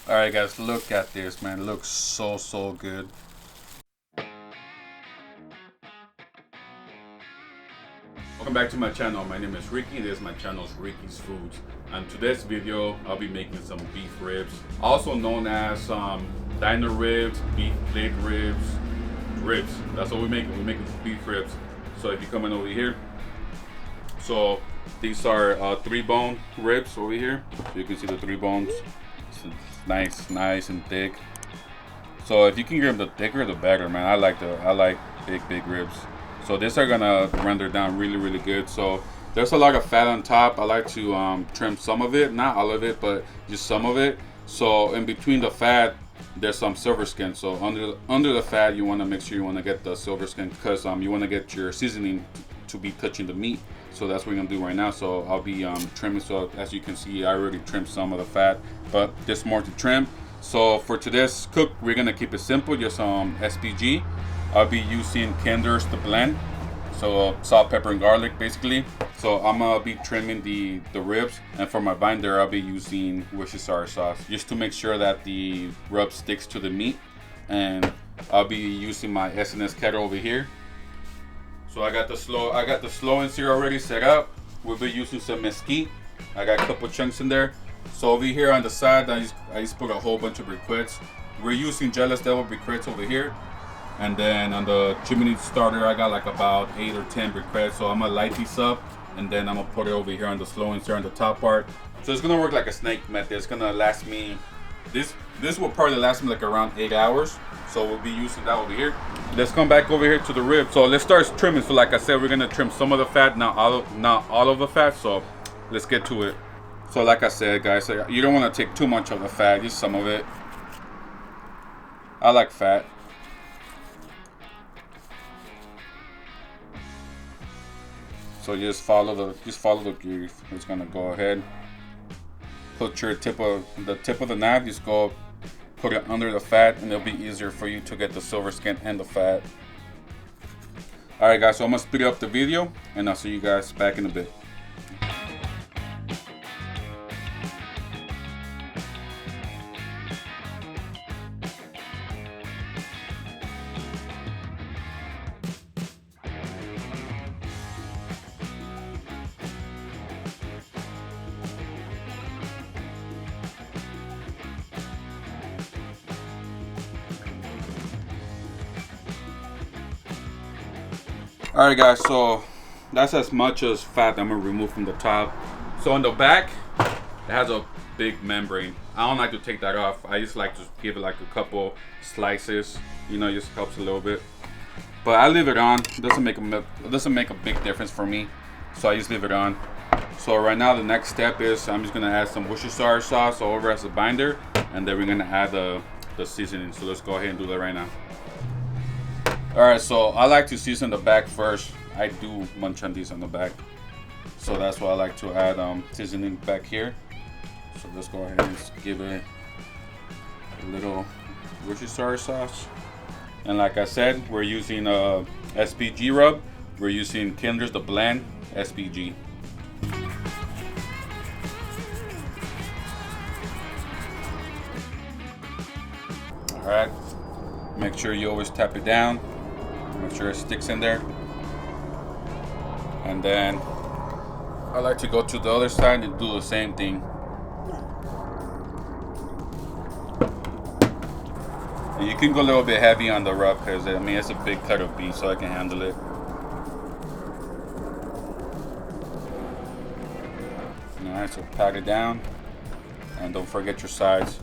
All right, guys, look at this, man. It looks so good. Welcome back to my channel. My name is Ricky. This is my channel's Rickysfoods. And today's video, I'll be making some beef ribs, also known as diner ribs, beef plate ribs. That's what we're making. We're making beef ribs. So if you come in over here, so these are 3-bone ribs over here. So you can see the 3 bones. It's nice and thick. So if you can get them the thicker, the better, man. I like big ribs. So these are gonna render down really good. So there's a lot of fat on top. I like to trim some of it, not all of it, but just some of it. So in between the fat, there's some silver skin. So under the fat, you want to make sure you want to get the silver skin, because you want to get your seasoning to be touching the meat. So that's what we're gonna do right now. So I'll be trimming. So as you can see, I already trimmed some of the fat, but there's more to trim. So for today's cook, we're gonna keep it simple, just SPG. I'll be using Kinder's the blend, so salt, pepper, and garlic basically. So I'm gonna be trimming the ribs, and for my binder, I'll be using Worcestershire sauce, just to make sure that the rub sticks to the meat. And I'll be using my S&S kettle over here. So I got the slow and sear already set up. We'll be using some mesquite. I got a couple chunks in there. So over here on the side, I just put a whole bunch of briquettes. We're using Jealous Devil briquettes over here. And then on the chimney starter, I got like about 8 or 10 briquettes. So I'm gonna light these up, and then I'm gonna put it over here on the slow and sear on the top part. So it's gonna work like a snake method. It's gonna last me, this will probably last me like around 8 hours. So we'll be using that over here. Let's come back over here to the rib. So let's start trimming. So like I said, we're gonna trim some of the fat, not all of the fat. So let's get to it. So like I said, guys, you don't want to take too much of the fat, just some of it. I like fat. So just follow the grease. It's gonna go ahead. Put your tip of the knife. Just go put it under the fat, and it'll be easier for you to get the silver skin and the fat. All right, guys. So I'm gonna speed up the video, and I'll see you guys back in a bit. Alright guys, so that's as much as fat I'm gonna remove from the top. So on the back, it has a big membrane. I don't like to take that off. I just like to give it like a couple slices. You know, it just helps a little bit. But I leave it on. It doesn't make a big difference for me. So I just leave it on. So right now the next step is I'm just gonna add some Worcestershire sauce over as a binder, and then we're gonna add the seasoning. So let's go ahead and do that right now. Alright, so I like to season the back first. I do munch on these on the back. So that's why I like to add seasoning back here. So let's go ahead and give it a little Worcestershire sauce. And like I said, we're using SPG rub. We're using Kinder's the blend SPG. Alright, make sure you always tap it down. Make sure it sticks in there. And then I like to go to the other side and do the same thing. And you can go a little bit heavy on the rub, because I mean it's a big cut of beef, so I can handle it. Alright, so pat it down, and don't forget your sides.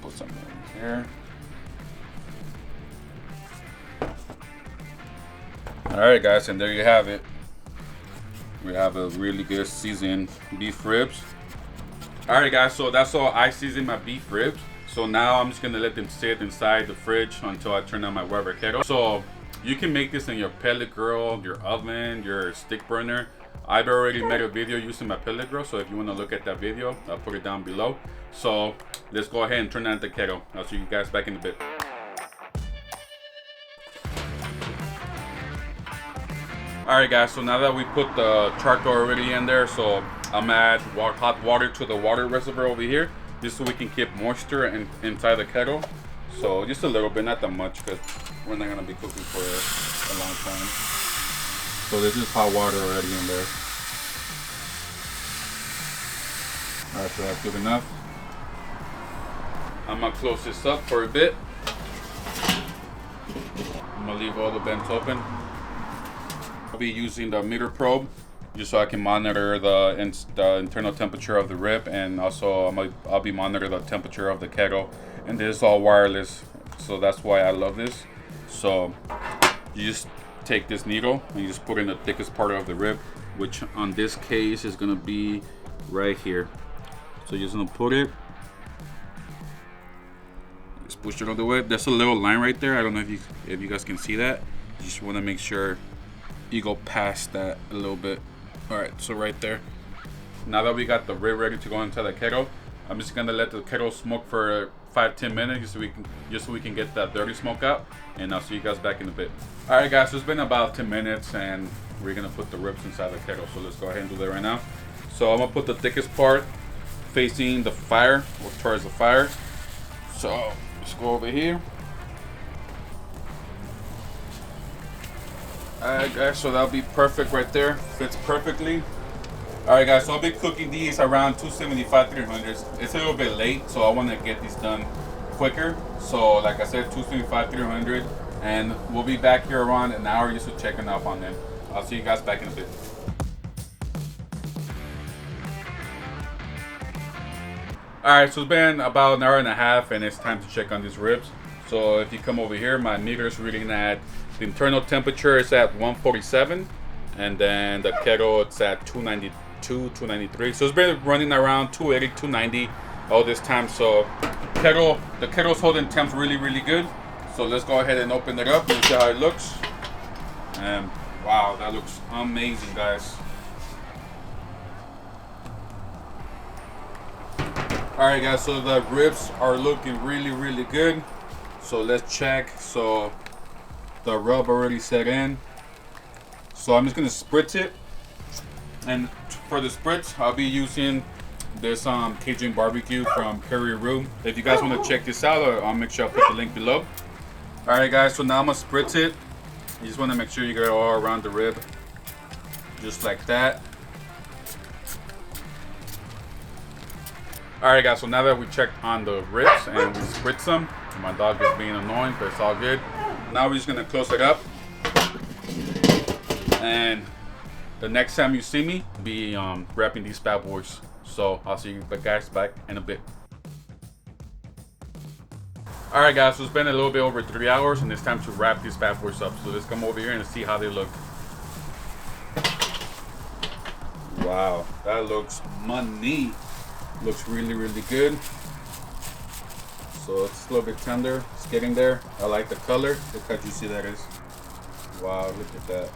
Put some here. Alright guys, and there you have it. We have a really good seasoned beef ribs. Alright guys, so that's all I seasoned my beef ribs. So now I'm just gonna let them sit inside the fridge until I turn on my Weber kettle. So you can make this in your pellet grill, your oven, your stick burner. I've already made a video using my pellet grill, so if you want to look at that video, I'll put it down below. So let's go ahead and turn on the kettle. I'll see you guys back in a bit. Alright guys, so now that we put the charcoal already in there, so I'm gonna add hot water to the water reservoir over here, just so we can keep moisture inside the kettle. So just a little bit, not that much, because we're not gonna be cooking for a long time. So this is hot water already in there. Alright, so that's good enough. I'm gonna close this up for a bit. I'm gonna leave all the vents open. I'll be using the meter probe just so I can monitor the internal temperature of the rib, and also I'll be monitoring the temperature of the kettle. And this is all wireless, so that's why I love this. So you just take this needle and you just put it in the thickest part of the rib, which on this case is gonna be right here. So you're just gonna put it, just push it all the way. There's a little line right there. I don't know if you guys can see that. You just want to make sure you go past that a little bit. All right, so right there. Now that we got the rib ready to go into the kettle, I'm just gonna let the kettle smoke for 5-10 minutes just so we can get that dirty smoke out, and I'll see you guys back in a bit. All right guys, so it's been about 10 minutes and we're gonna put the ribs inside the kettle, so let's go ahead and do that right now. So I'm gonna put the thickest part facing the fire, or towards the fire. So let's go over here. Alright guys, so that'll be perfect right there. Fits perfectly. Alright guys, so I'll be cooking these around 275, 300s. It's a little bit late, so I want to get these done quicker. So like I said, 275, 300, and we'll be back here around an hour just to checking up on them. I'll see you guys back in a bit. Alright, so it's been about an hour and a half and it's time to check on these ribs. So if you come over here, my meter is reading that the internal temperature is at 147, and then the kettle it's at 292, 293. So it's been running around 280, 290 all this time. So the kettle's holding temps really, really good. So let's go ahead and open it up and see how it looks. And wow, that looks amazing, guys. Alright guys, so the ribs are looking really, really good. So let's check. So the rub already set in. So I'm just gonna spritz it. And for the spritz, I'll be using this Cajun barbecue from Kary Roux. If you guys want to check this out, I'll make sure I'll put the link below. Alright guys, so now I'm gonna spritz it. You just want to make sure you get it all around the rib. Just like that. Alright guys, so now that we checked on the ribs and we spritz them, my dog is being annoying, but it's all good. Now we're just gonna close it up. And the next time you see me, I'll be wrapping these bad boys. So I'll see you guys back in a bit. Alright guys, so it's been a little bit over 3 hours and it's time to wrap these bad boys up. So let's come over here and see how they look. Wow, that looks money. Looks really, really good. So it's a little bit tender. It's getting there. I like the color. Look how juicy that is. Wow, look at that.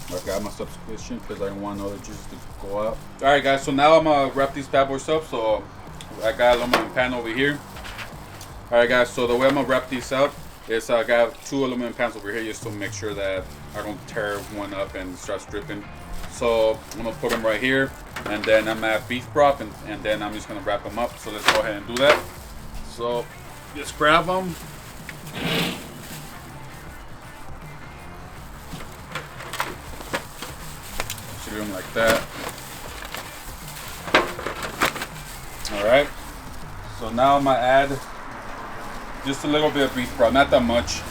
I got my subscription because I don't want all the juices to go out. Alright guys, so now I'm gonna wrap these bad boys up. So I got an aluminum pan over here. Alright guys, so the way I'm gonna wrap these out is I got 2 aluminum pans over here just to make sure that I don't tear one up and start dripping. So I'm gonna put them right here, and then I'm gonna add beef broth, and then I'm just gonna wrap them up. So let's go ahead and do that. So just grab them. Do them like that. All right. So now I'm gonna add just a little bit of beef broth, not that much,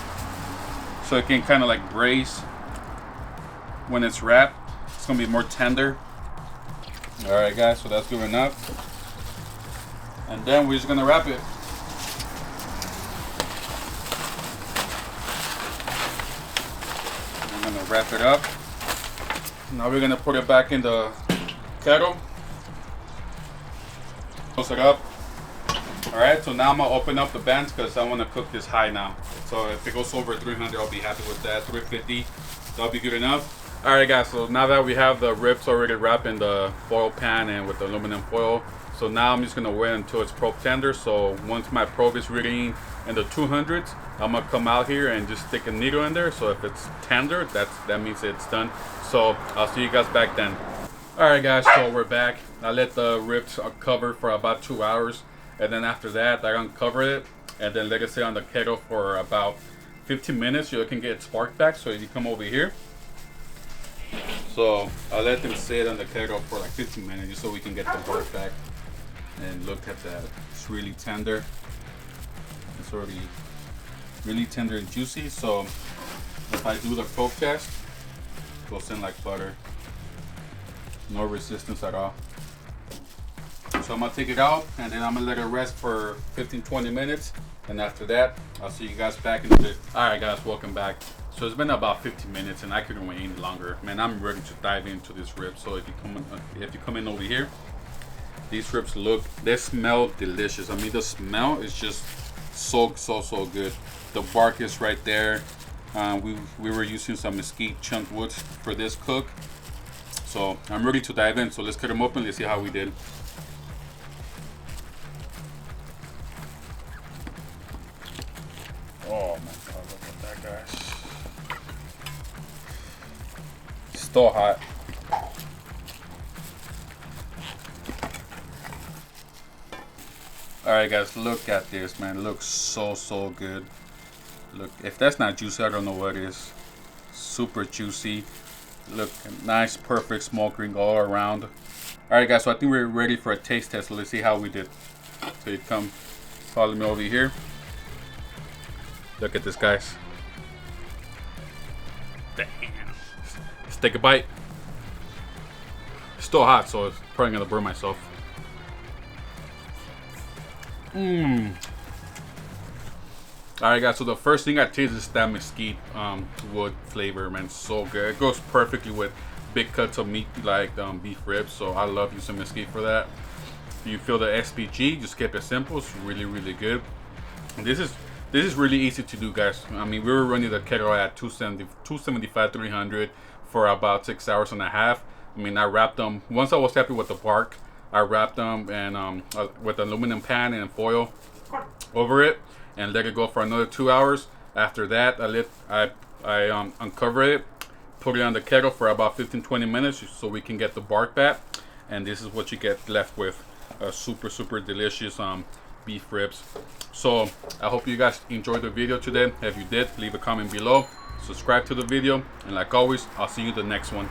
so it can kind of like braise when it's wrapped. It's gonna be more tender. All right, guys. So that's good enough. And then we're just gonna wrap it. I'm gonna wrap it up. Now we're gonna put it back in the kettle. Close it up. All right, so now I'm gonna open up the bands because I want to cook this high now. So if it goes over 300, I'll be happy with that. 350, that'll be good enough. All right, guys. So now that we have the ribs already wrapped in the foil pan and with the aluminum foil, So now I'm just gonna wait until it's probe tender. So once my probe is reading in the 200s, I'm gonna come out here and just stick a needle in there. So if it's tender, that means it's done. So I'll see you guys back then. All right, guys. So we're back. I let the ribs cover for about 2 hours, and then after that, I uncover it and then let it sit on the kettle for about 15 minutes so it can get spark back. So you come over here. So I let them sit on the kettle for like 15 minutes just so we can get the bark back. And look at that, it's really tender. It's already really tender and juicy. So if I do the probe test, it goes in like butter. No resistance at all. So I'm gonna take it out and then I'm gonna let it rest for 15-20 minutes. And after that, I'll see you guys back in a bit. All right, guys, welcome back. So it's been about 15 minutes and I couldn't wait any longer. Man, I'm ready to dive into this rib. So if you come in over here, these ribs they smell delicious. I mean, the smell is just so good. The bark is right there. We were using some mesquite chunk woods for this cook. So I'm ready to dive in. So let's cut them open. Let's see how we did. Oh my God, look at that, guys. Still hot. Alright, guys, look at this, man. It looks so good. Look, if that's not juicy, I don't know what is. Super juicy. Look, nice, perfect smoke ring all around. Alright, guys, so I think we're ready for a taste test. So let's see how we did. So you come follow me over here. Look at this, guys. Damn. Let's take a bite. It's still hot, so it's probably gonna burn myself. Alright, guys, so the first thing I taste is that mesquite wood flavor, man. So good. It goes perfectly with big cuts of meat like beef ribs. So I love using mesquite for that. If you feel the SPG, just keep it simple. It's really good. And this is really easy to do, guys. I mean, we were running the kettle at 275, 300 for about 6 hours and a half. I mean, I wrapped them once I was happy with the bark. I wrapped them and with an aluminum pan and foil over it and let it go for another 2 hours. After that, I uncover it, put it on the kettle for about 15-20 minutes so we can get the bark back. And this is what you get left with, super delicious beef ribs. So I hope you guys enjoyed the video today. If you did, leave a comment below, subscribe to the video, and like always, I'll see you in the next one.